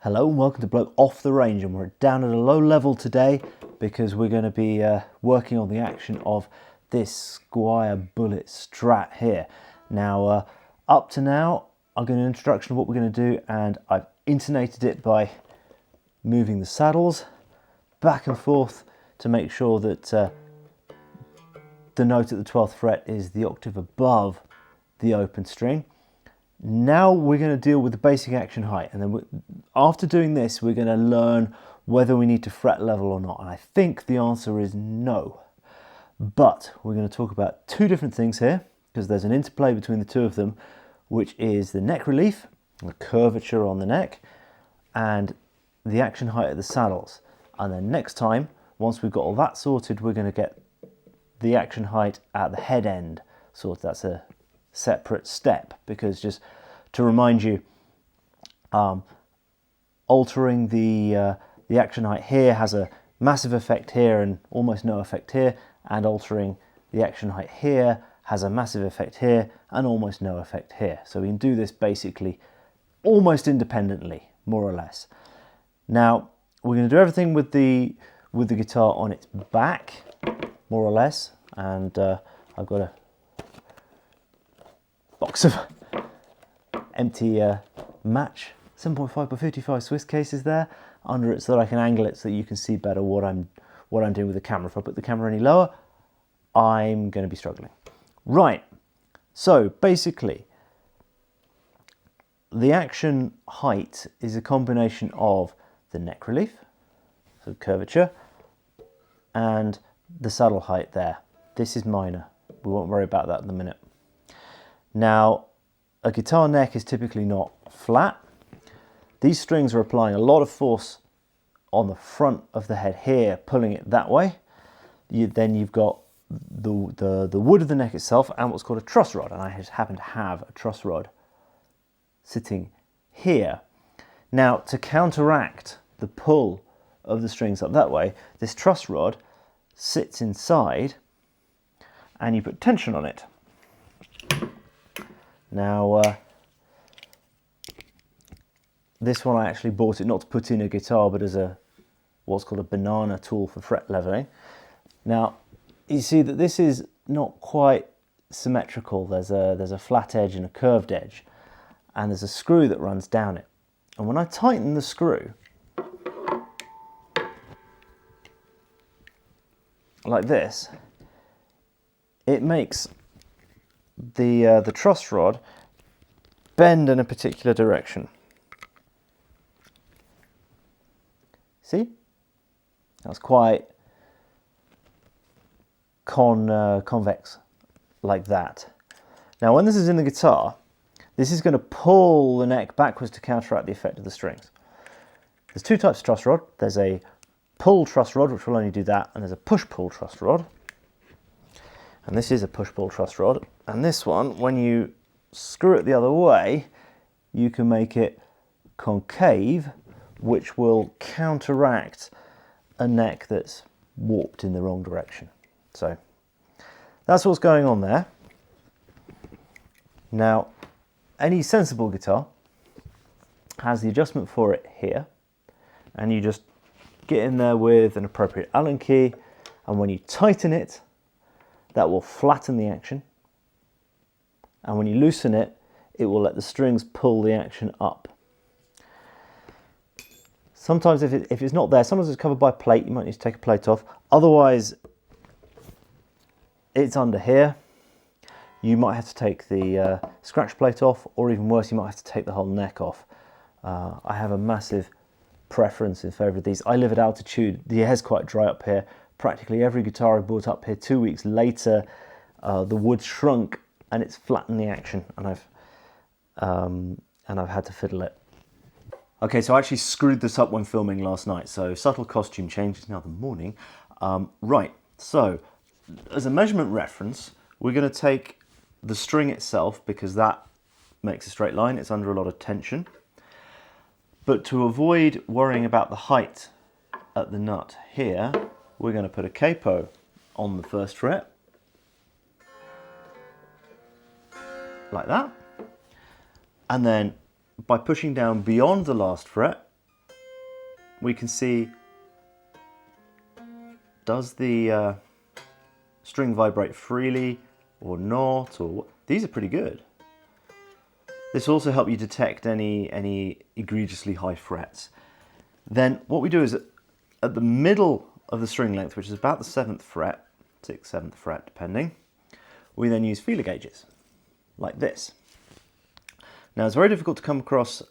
Hello and welcome to Bloke Off the Range, and we're down at a low level today because we're going to be working on the action of this Squier Bullet Strat here. Now, up to now, I've given an introduction of what we're going to do, and I've intonated it by moving the saddles back and forth to make sure that the note at the 12th fret is the octave above the open string. Now we're going to deal with the basic action height, and then after doing this we're going to learn whether we need to fret level or not, and I think the answer is no. But we're going to talk about two different things here because there's an interplay between the two of them, which is the neck relief, the curvature on the neck, and the action height of the saddles. And then next time, once we've got all that sorted, we're going to get the action height at the head end sorted. That's a separate step, because just to remind you, altering the action height here has a massive effect here and almost no effect here, and altering the action height here has a massive effect here and almost no effect here. So we can do this basically almost independently, more or less. Now we're going to do everything with the guitar on its back, more or less, and I've got a box of empty match 7.5 by 55 Swiss cases there under it so that I can angle it so that you can see better what I'm doing with the camera. If I put the camera any lower, I'm going to be struggling. Right, so basically the action height is a combination of the neck relief, so curvature, and the saddle height there. This is minor, we won't worry about that in a minute. Now, a guitar neck is typically not flat. These strings are applying a lot of force on the front of the head here, pulling it that way. Then you've got the wood of the neck itself and what's called a truss rod, and I just happen to have a truss rod sitting here. Now, to counteract the pull of the strings up that way, this truss rod sits inside and you put tension on it. Now, this one I actually bought it not to put in a guitar, but as what's called a banana tool for fret leveling. Now, you see that this is not quite symmetrical. There's a flat edge and a curved edge, and there's a screw that runs down it. And when I tighten the screw, like this, it makes the truss rod bend in a particular direction. See? That's quite convex, like that. Now when this is in the guitar, this is going to pull the neck backwards to counteract the effect of the strings. There's two types of truss rod. There's a pull truss rod, which will only do that, and there's a push-pull truss rod. And this is a push-pull truss rod. And this one, when you screw it the other way, you can make it concave, which will counteract a neck that's warped in the wrong direction. So that's what's going on there. Now, any sensible guitar has the adjustment for it here, and you just get in there with an appropriate Allen key, and when you tighten it, that will flatten the action, and when you loosen it, it will let the strings pull the action up. Sometimes if it's not there, sometimes it's covered by a plate, you might need to take a plate off. Otherwise, it's under here. You might have to take the scratch plate off, or even worse, you might have to take the whole neck off. I have a massive preference in favour of these. I live at altitude, the air's quite dry up here. Practically every guitar I bought up here 2 weeks later, the wood shrunk and it's flattened the action, and I've had to fiddle it. Okay, so I actually screwed this up when filming last night, so subtle costume change, it's now the morning. Right, so as a measurement reference, we're going to take the string itself, because that makes a straight line, it's under a lot of tension. But to avoid worrying about the height at the nut here, we're going to put a capo on the first fret, like that. And then by pushing down beyond the last fret, we can see, does the string vibrate freely or not, or these are pretty good. This will also help you detect any egregiously high frets. Then what we do is at the middle of the string length, which is about the 7th fret, 6th, 7th fret depending, we then use feeler gauges like this. Now it's very difficult to come across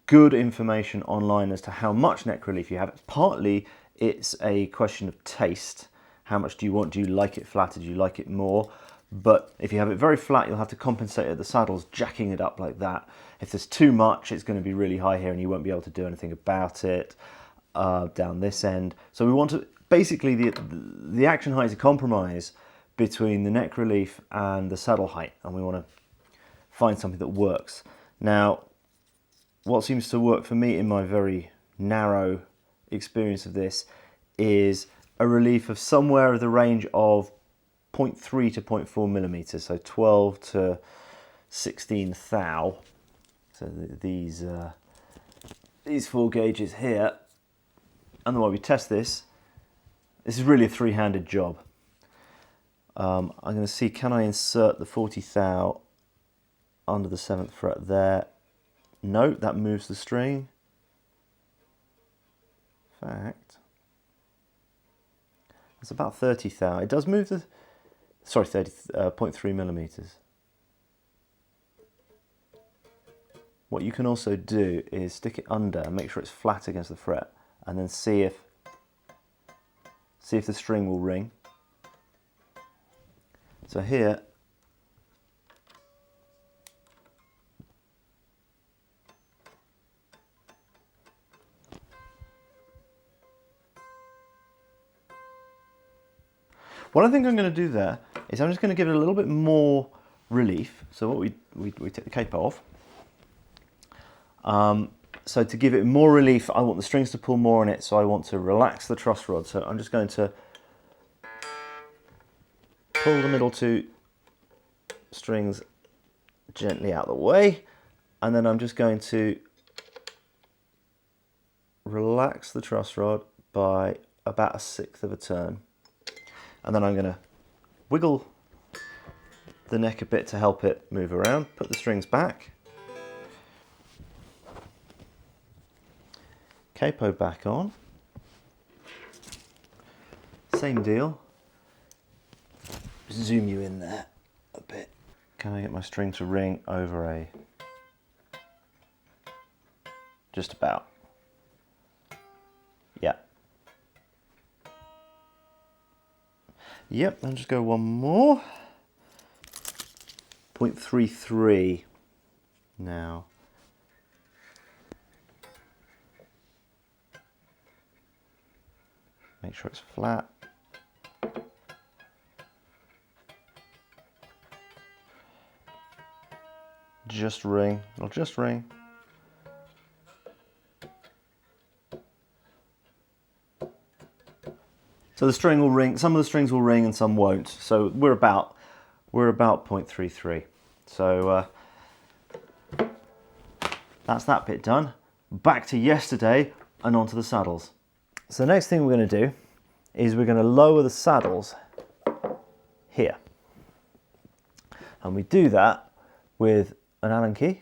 good information online as to how much neck relief you have. Partly it's a question of taste. How much do you want? Do you like it flatter? Do you like it more? But if you have it very flat, you'll have to compensate at the saddles, jacking it up like that. If there's too much, it's going to be really high here and you won't be able to do anything about it down this end. So we want to, basically the action height is a compromise between the neck relief and the saddle height, and we want to find something that works. Now, what seems to work for me in my very narrow experience of this is a relief of somewhere of the range of 0.3 to 0.4 millimeters, so 12 to 16 thou. So these 4 gauges here, and the way we test this is really a three-handed job. I'm going to see, can I insert the 40 thou under the 7th fret there? No, that moves the string. In fact, it's about 30 thou. It does move the, sorry, 0.3 millimeters. What you can also do is stick it under and make sure it's flat against the fret, and then see if the string will ring. So here, what I think I'm going to do there is I'm just going to give it a little bit more relief. So what we take the capo off. So to give it more relief, I want the strings to pull more on it, so I want to relax the truss rod. So I'm just going to pull the middle 2 strings gently out of the way, and then I'm just going to relax the truss rod by about 1/6 of a turn. And then I'm going to wiggle the neck a bit to help it move around, put the strings back, capo back on, same deal, zoom you in there a bit. Can I get my string to ring over a, just about, yeah. Yep, and just go one more. 0.33 now. Make sure it's flat. Just ring, or just ring. So the string will ring, some of the strings will ring and some won't. So we're about 0.33. So that's that bit done. Back to yesterday and onto the saddles. So the next thing we're going to do is we're going to lower the saddles here. And we do that with an Allen key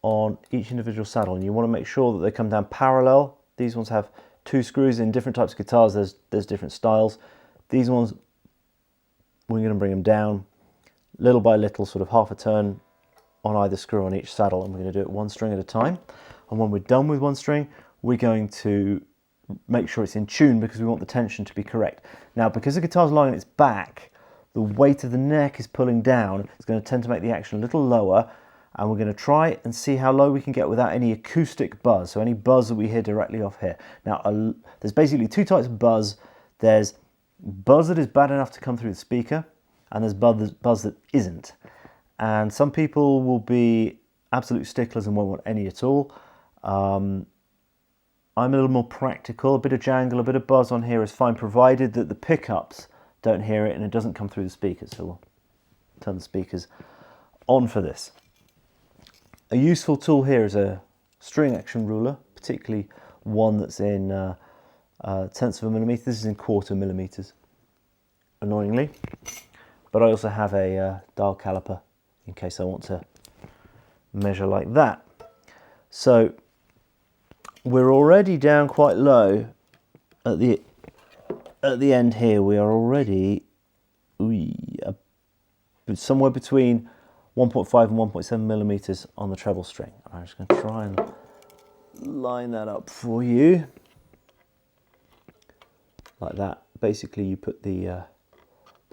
on each individual saddle. And you want to make sure that they come down parallel. These ones have 2 screws. In different types of guitars, there's different styles. These ones, we're going to bring them down little by little, sort of half a turn on either screw on each saddle, and we're going to do it 1 string at a time. And when we're done with 1 string, we're going to make sure it's in tune, because we want the tension to be correct. Now, because the guitar's lying on its back, the weight of the neck is pulling down. It's going to tend to make the action a little lower, and we're going to try and see how low we can get without any acoustic buzz, so any buzz that we hear directly off here. Now, there's basically 2 types of buzz. There's buzz that is bad enough to come through the speaker, and there's buzz that isn't. And some people will be absolute sticklers and won't want any at all. I'm a little more practical. A bit of jangle, a bit of buzz on here is fine, provided that the pickups don't hear it and it doesn't come through the speakers. So we'll turn the speakers on for this. A useful tool here is a string action ruler, particularly one that's in tenths of a millimetre. This is in 1/4 millimetres, annoyingly. But I also have a dial caliper in case I want to measure like that. So we're already down quite low at the end here. We are already somewhere between 1.5 and 1.7 millimetres on the treble string. I'm just going to try and line that up for you like that. Basically, you put the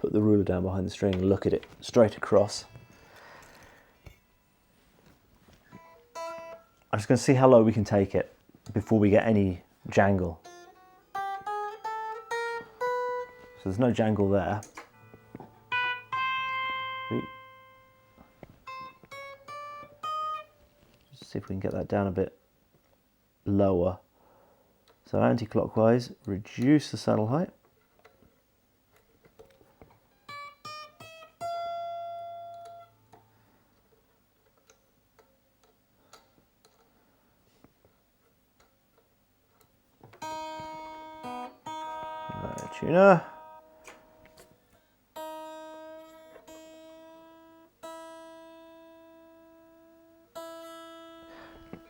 ruler down behind the string and look at it straight across. I'm just going to see how low we can take it before we get any jangle. So there's no jangle there. Just see if we can get that down a bit lower. So anti-clockwise, reduce the saddle height. Tuner.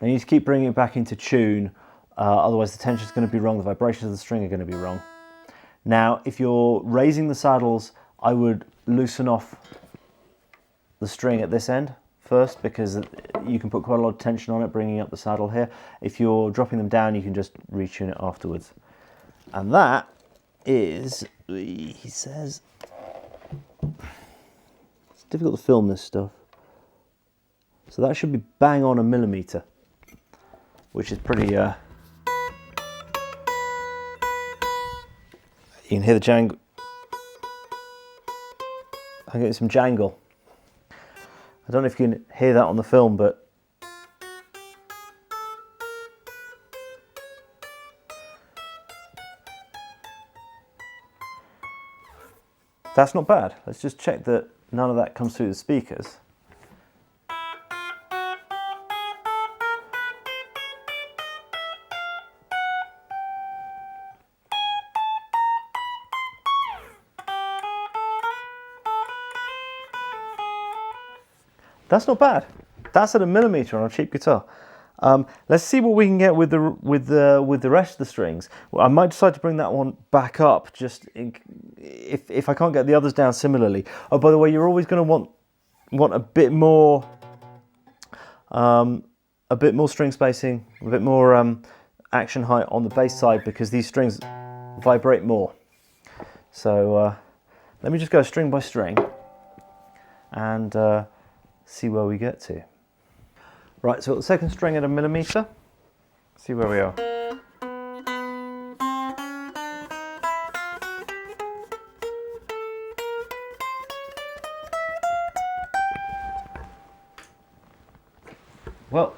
I need to keep bringing it back into tune, otherwise the tension is going to be wrong, the vibrations of the string are going to be wrong. Now, if you're raising the saddles, I would loosen off the string at this end first, because you can put quite a lot of tension on it, bringing up the saddle here. If you're dropping them down, you can just retune it afterwards. And that is, he says, it's difficult to film this stuff. So that should be bang on a millimetre, which is pretty, you can hear the jangle. I'm getting some jangle. I don't know if you can hear that on the film, but that's not bad. Let's just check that none of that comes through the speakers. That's not bad. That's at a millimetre on a cheap guitar. Let's see what we can get with the rest of the strings. Well, I might decide to bring that one back up, just if I can't get the others down similarly. Oh, by the way, you're always going to want a bit more string spacing, a bit more action height on the bass side, because these strings vibrate more. So let me just go string by string and see where we get to. Right, so the second string at a millimetre. See where we are. Well,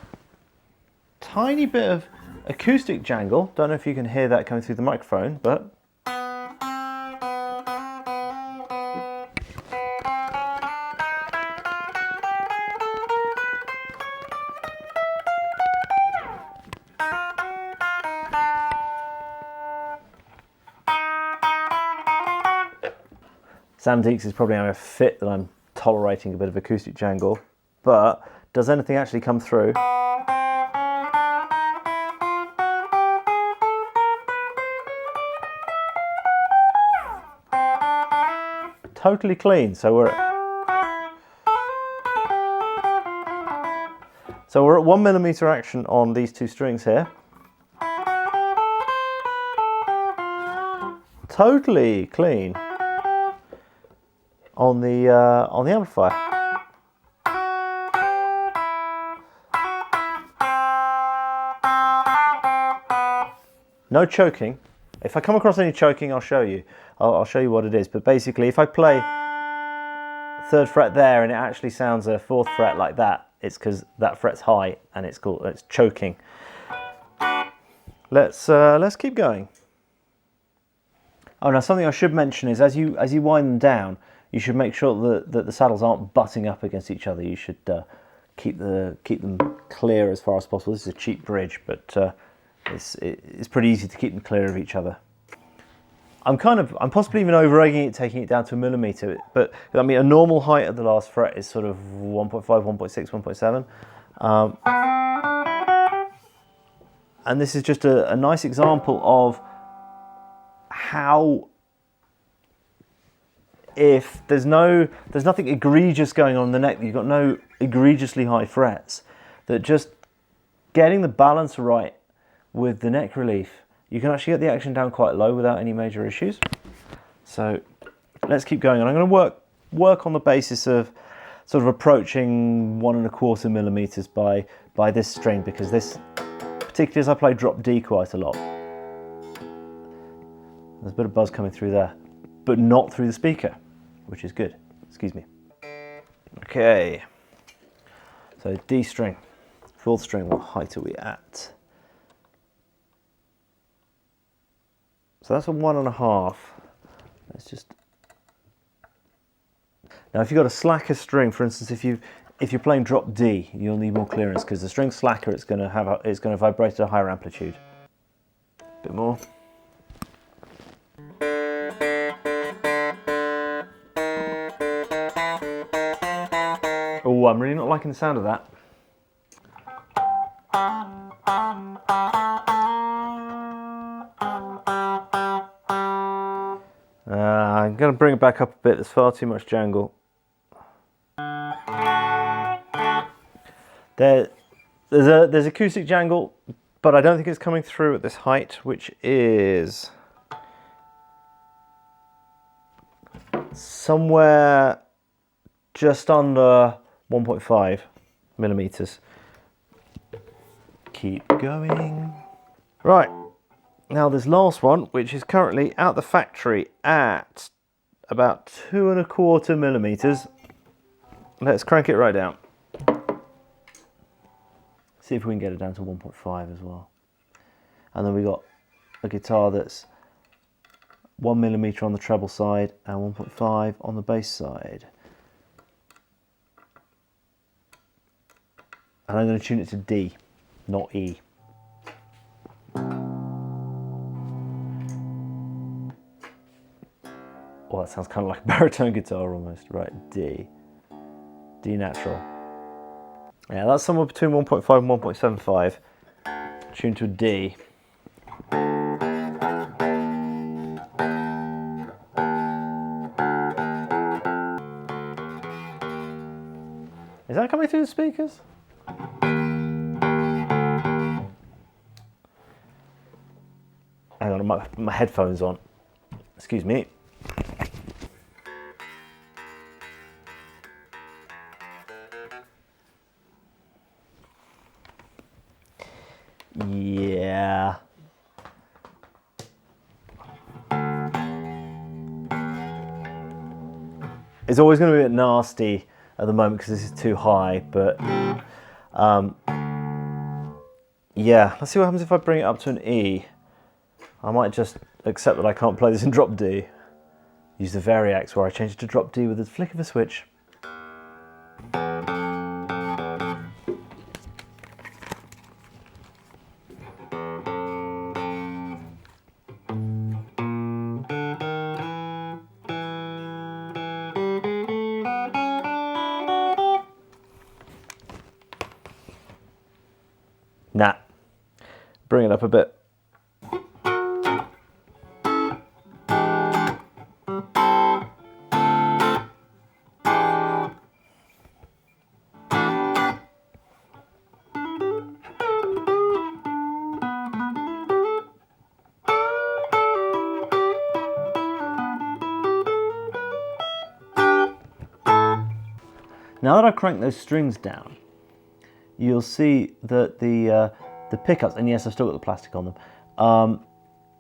tiny bit of acoustic jangle. Don't know if you can hear that coming through the microphone, but Sam Deeks is probably having a fit that I'm tolerating a bit of acoustic jangle, but does anything actually come through? Totally clean. So we're at 1 millimetre action on these two strings here. Totally clean on the amplifier. No choking. If I come across any choking, I'll show you. I'll show you what it is. But basically, if I play 3rd fret there and it actually sounds a 4th fret like that, it's because that fret's high and it's choking. Let's keep going. Oh, now something I should mention is as you wind them down, you should make sure that the saddles aren't butting up against each other. You should keep them clear as far as possible. This is a cheap bridge, but it's pretty easy to keep them clear of each other. I'm possibly even over-egging it, taking it down to a millimetre, but I mean a normal height of the last fret is sort of 1.5, 1.6, 1.7. And this is just a nice example of how, if there's nothing egregious going on in the neck, you've got no egregiously high frets, that just getting the balance right with the neck relief, you can actually get the action down quite low without any major issues. So let's keep going on. I'm going to work on the basis of sort of approaching 1.25 millimeters by this string, because this, particularly as I play drop D quite a lot, there's a bit of buzz coming through there, but not through the speaker, which is good. Excuse me. Okay, so D string, 4th string, what height are we at? So that's a 1.5. Let's just. Now, if you've got a slacker string, for instance, if you're playing drop D, you'll need more clearance, because the string's slacker, it's going to vibrate at a higher amplitude. A bit more. Oh, I'm really not liking the sound of that. I'm going to bring it back up a bit. There's far too much jangle. There's acoustic jangle, but I don't think it's coming through at this height, which is somewhere just under 1.5 millimeters. Keep going. Right. Now this last one, which is currently out the factory at about 2.25 millimeters. Let's crank it right down. See if we can get it down to 1.5 as well. And then we got a guitar that's 1 millimeter on the treble side and 1.5 on the bass side. And I'm going to tune it to D, not E. Well, that sounds kind of like a baritone guitar almost. Right, D. D natural. Yeah, that's somewhere between 1.5 and 1.75. Tuned to a D. Is that coming through the speakers? Hang on, my headphones on. Excuse me. Yeah. It's always going to be a bit nasty at the moment because this is too high, but yeah, let's see what happens if I bring it up to an E. I might just accept that I can't play this in drop D. Use the Variax where I change it to drop D with a flick of a switch. Nah, bring it up a bit. Now that I've cranked those strings down, you'll see that the pickups, and yes, I've still got the plastic on them,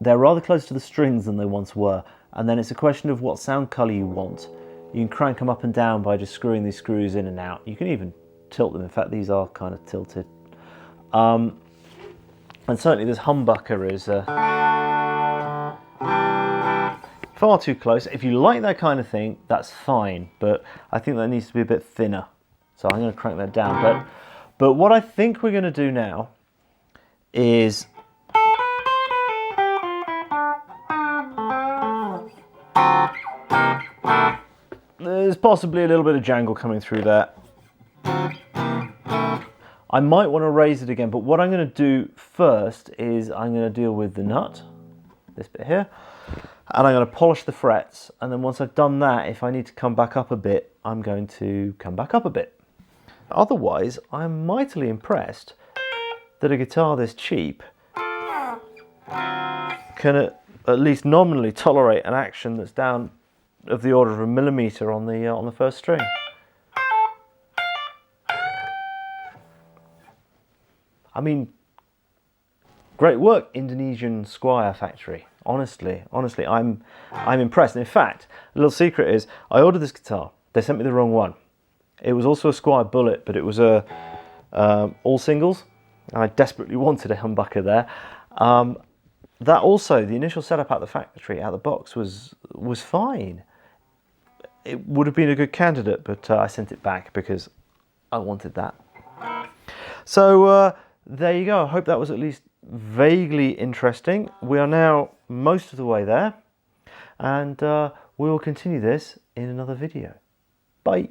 they're rather close to the strings than they once were, and then it's a question of what sound colour you want. You can crank them up and down by just screwing these screws in and out. You can even tilt them. In fact, these are kind of tilted. And certainly this humbucker is far too close. If you like that kind of thing, that's fine, but I think that needs to be a bit thinner. So I'm going to crank that down. But what I think we're going to do now is there's possibly a little bit of jangle coming through there. I might want to raise it again, but what I'm going to do first is I'm going to deal with the nut, this bit here, and I'm going to polish the frets, and then once I've done that, if I need to come back up a bit, I'm going to come back up a bit. Otherwise, I'm mightily impressed that a guitar this cheap can at least nominally tolerate an action that's down of the order of 1 millimeter on the first string. I mean, great work, Indonesian Squier factory. Honestly, I'm impressed. And in fact, a little secret is, I ordered this guitar. They sent me the wrong one. It was also a Squier Bullet, but it was a all singles, and I desperately wanted a humbucker there. That also, the initial setup out the factory, out the box, was fine. It would have been a good candidate, but I sent it back because I wanted that. So there you go. I hope that was at least vaguely interesting. We are now most of the way there, and we will continue this in another video. Bye.